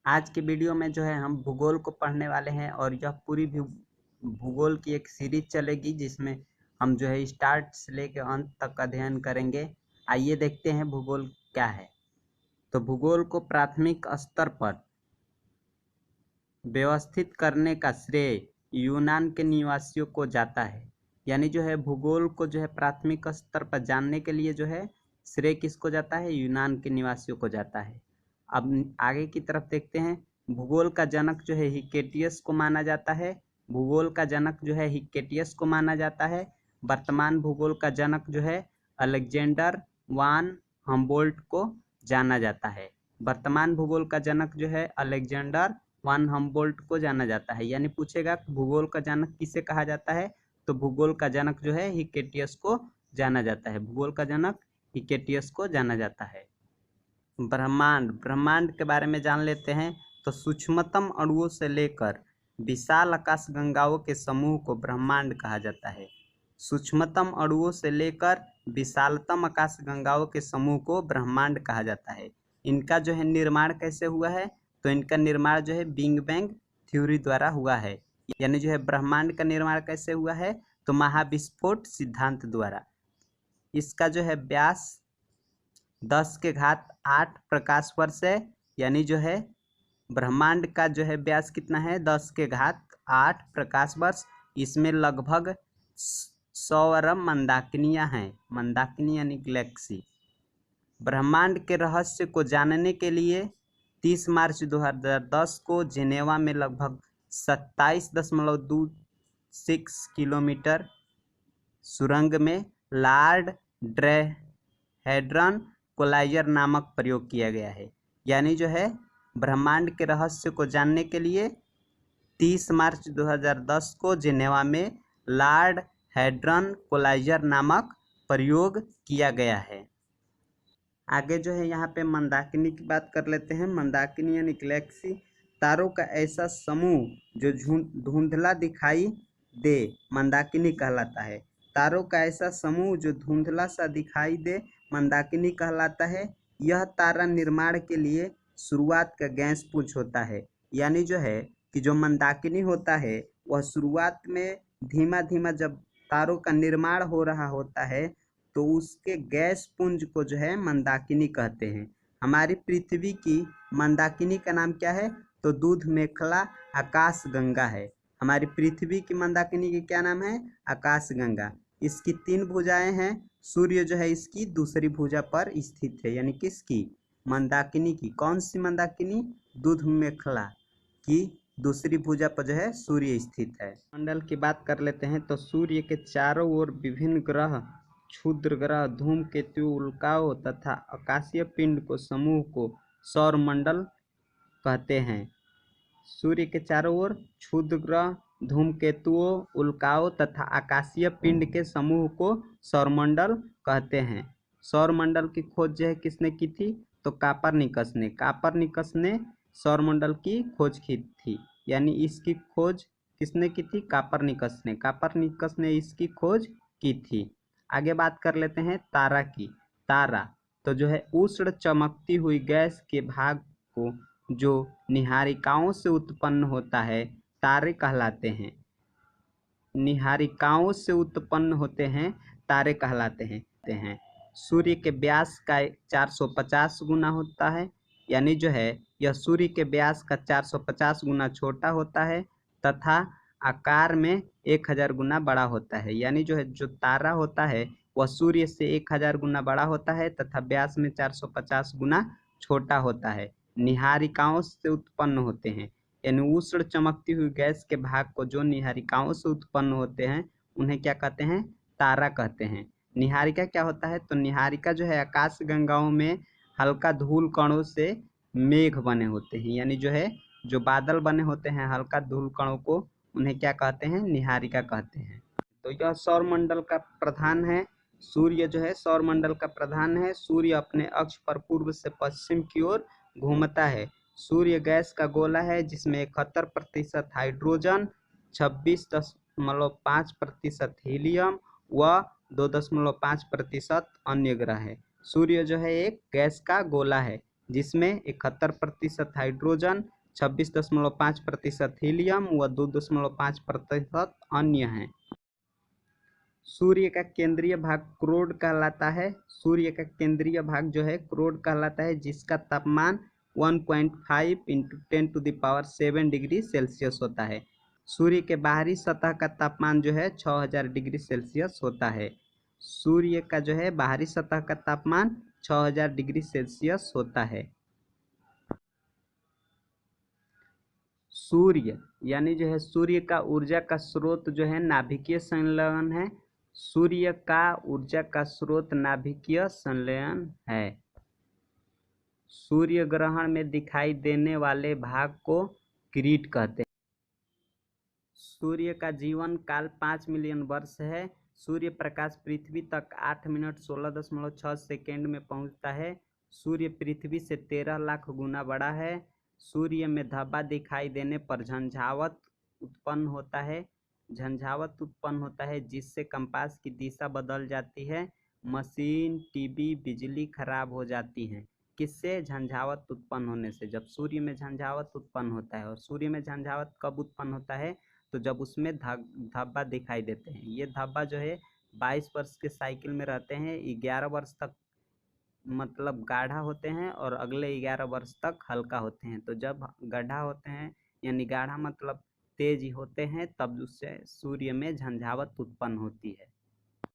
आज के वीडियो में जो है हम भूगोल को पढ़ने वाले हैं और यह पूरी भूगोल की एक सीरीज चलेगी जिसमें हम जो है स्टार्ट से लेकर अंत तक अध्ययन करेंगे। आइए देखते हैं भूगोल क्या है। तो भूगोल को प्राथमिक स्तर पर व्यवस्थित करने का श्रेय यूनान के निवासियों को जाता है। यानी जो है भूगोल को जो है प्राथमिक स्तर पर जानने के लिए जो है श्रेय किसको जाता है? यूनान के निवासियों को जाता है। अब आगे की तरफ देखते हैं। भूगोल का जनक जो है हिक्केटियस को माना जाता है। भूगोल का जनक जो है हिक्केटियस को माना जाता है। वर्तमान भूगोल का जनक जो है अलेक्जेंडर वान हम्बोल्ट को जाना जाता है। वर्तमान भूगोल का जनक जो है अलेक्जेंडर वान हम्बोल्ट को जाना जाता है। यानी पूछेगा भूगोल का जनक किसे कहा जाता है, तो भूगोल का जनक जो है हिक्केटियस को जाना जाता है। भूगोल का जनक हिक्केटियस को जाना जाता है। ब्रह्मांड के बारे में जान लेते हैं। तो सूक्ष्मतम अणुओं से लेकर विशाल आकाशगंगाओं के समूह को ब्रह्मांड कहा जाता है। सूक्ष्मतम अणुओं से लेकर विशालतम आकाशगंगाओं के समूह को ब्रह्मांड कहा जाता है। इनका जो है निर्माण कैसे हुआ है, तो इनका निर्माण जो है बिग बैंग थ्योरी द्वारा हुआ है। यानी जो है ब्रह्मांड का निर्माण कैसे हुआ है, तो महाविस्फोट सिद्धांत द्वारा। इसका जो है व्यास 10⁸ प्रकाश वर्ष है। यानी जो है ब्रह्मांड का जो है व्यास कितना है, 10⁸ प्रकाश वर्ष। इसमें लगभग 100 अरब मंदाकिनियाँ हैं। मंदाकिनी यानी गैलेक्सी। ब्रह्मांड के रहस्य को जानने के लिए 30 मार्च 2010 को जेनेवा में लगभग 27.26 किलोमीटर सुरंग में लॉर्ड हैड्रन कोलाइजर नामक प्रयोग किया गया है। यानी जो है ब्रह्मांड के रहस्य को जानने के लिए 30 मार्च 2010 को जेनेवा में लॉर्ड हैड्रन कोलाइजर नामक प्रयोग किया गया है। आगे जो है यहाँ पे मंदाकिनी की बात कर लेते हैं। मंदाकिनी यानी गैलेक्सी, तारों का ऐसा समूह जो धुंधला दिखाई दे मंदाकिनी कहलाता है। तारों का ऐसा समूह जो धुंधला सा दिखाई दे मंदाकिनी कहलाता है। यह तारा निर्माण के लिए शुरुआत का गैस पुंज होता है। यानी जो है कि जो मंदाकिनी होता है वह शुरुआत में धीमा धीमा जब तारों का निर्माण हो रहा होता है तो उसके गैस पुंज को जो है मंदाकिनी कहते हैं। हमारी पृथ्वी की मंदाकिनी का नाम क्या है, तो दूध मेखला आकाश गंगा है। हमारी पृथ्वी की मंदाकिनी की क्या नाम है, आकाश गंगा। इसकी 3 भुजाएं हैं। सूर्य जो है इसकी दूसरी भुजा पर स्थित है। यानी किसकी, मंदाकिनी की। कौन सी मंदाकिनी, दूध मेखला की दूसरी भुजा पर जो है सूर्य स्थित है। मंडल की बात कर लेते हैं। तो सूर्य के चारों ओर विभिन्न ग्रह, क्षुद्र ग्रह, धूमकेतु, उल्काओं तथा आकाशीय पिंड को समूह को सौरमंडल कहते हैं। सूर्य के चारों ओर क्षुद्र ग्रह, धूमकेतुओं, उल्काओं तथा आकाशीय पिंड के समूह को सौरमंडल कहते हैं। सौरमंडल की खोज जो है किसने की थी, तो कापरनिकस ने। कापरनिकस ने सौरमंडल की खोज की थी। यानी इसकी खोज किसने की थी, कापरनिकस ने। कापरनिकस ने इसकी खोज की थी। आगे बात कर लेते हैं तारा की। तारा तो जो है उष्ण चमकती हुई गैस के भाग को जो निहारिकाओं से उत्पन्न होता है तारे कहलाते हैं। निहारिकाओं से उत्पन्न होते हैं तारे कहलाते हैं। सूर्य के व्यास का 450 गुना होता है। यानी जो है यह सूर्य के व्यास का 450 गुना छोटा होता है तथा आकार में 1000 गुना बड़ा होता है। यानी जो है जो तारा होता है वह सूर्य से 1000 गुना बड़ा होता है तथा व्यास में 450 गुना छोटा होता है। निहारिकाओं से उत्पन्न होते हैं। यानी उष्ण चमकती हुई गैस के भाग को जो निहारिकाओं से उत्पन्न होते हैं उन्हें क्या कहते हैं, तारा कहते हैं। निहारिका क्या होता है, तो निहारिका जो है आकाश गंगाओं में हल्का धूल कणों से मेघ बने होते हैं। यानी जो है जो बादल बने होते हैं हल्का धूल कणों को, उन्हें क्या कहते हैं, निहारिका कहते हैं। तो यह सौरमंडल का प्रधान है। सूर्य जो है सौरमंडल का प्रधान है। सूर्य अपने अक्ष पर पूर्व से पश्चिम की ओर घूमता है। सूर्य गैस का गोला है जिसमें 71% हाइड्रोजन, 26.5% हीलियम व 2.5% अन्य ग्रह है। सूर्य जो है एक गैस का गोला है जिसमें 71% हाइड्रोजन, 26.5% हीलियम व 2.5% अन्य हैं। सूर्य का केंद्रीय भाग क्रोड कहलाता है। सूर्य का केंद्रीय भाग जो है क्रोड कहलाता है, जिसका तापमान 1.5 × 10⁷ डिग्री सेल्सियस होता है। सूर्य के बाहरी सतह का तापमान जो है 6000 डिग्री सेल्सियस होता है। सूर्य का जो है बाहरी सतह का तापमान 6000 डिग्री सेल्सियस होता है। सूर्य यानी जो है सूर्य का ऊर्जा का स्रोत जो है नाभिकीय संलयन है। सूर्य का ऊर्जा का स्रोत नाभिकीय संलयन है। सूर्य ग्रहण में दिखाई देने वाले भाग को किरीट कहते हैं। सूर्य का जीवन काल 5 मिलियन वर्ष है। सूर्य प्रकाश पृथ्वी तक 8 मिनट 16.6 सेकेंड में पहुंचता है। सूर्य पृथ्वी से 13 लाख गुना बड़ा है। सूर्य में धब्बा दिखाई देने पर झंझावत उत्पन्न होता है। झंझावत उत्पन्न होता है जिससे कंपास की दिशा बदल जाती है। मशीन, टीवी, बिजली खराब हो जाती हैं। किससे? झंझावत उत्पन्न होने से। जब सूर्य में झंझावत उत्पन्न होता है, और सूर्य में झंझावत कब उत्पन्न होता है? तो जब उसमें धब्बा दिखाई देते हैं। ये धब्बा जो है 22 वर्ष के साइकिल में रहते हैं। 11 वर्ष तक मतलब गाढ़ा होते हैं और अगले 11 वर्ष तक हल्का होते हैं। तो जब गाढ़ा होते हैं यानी गाढ़ा मतलब तेज होते हैं, तब उससे सूर्य में झंझावत उत्पन्न होती है।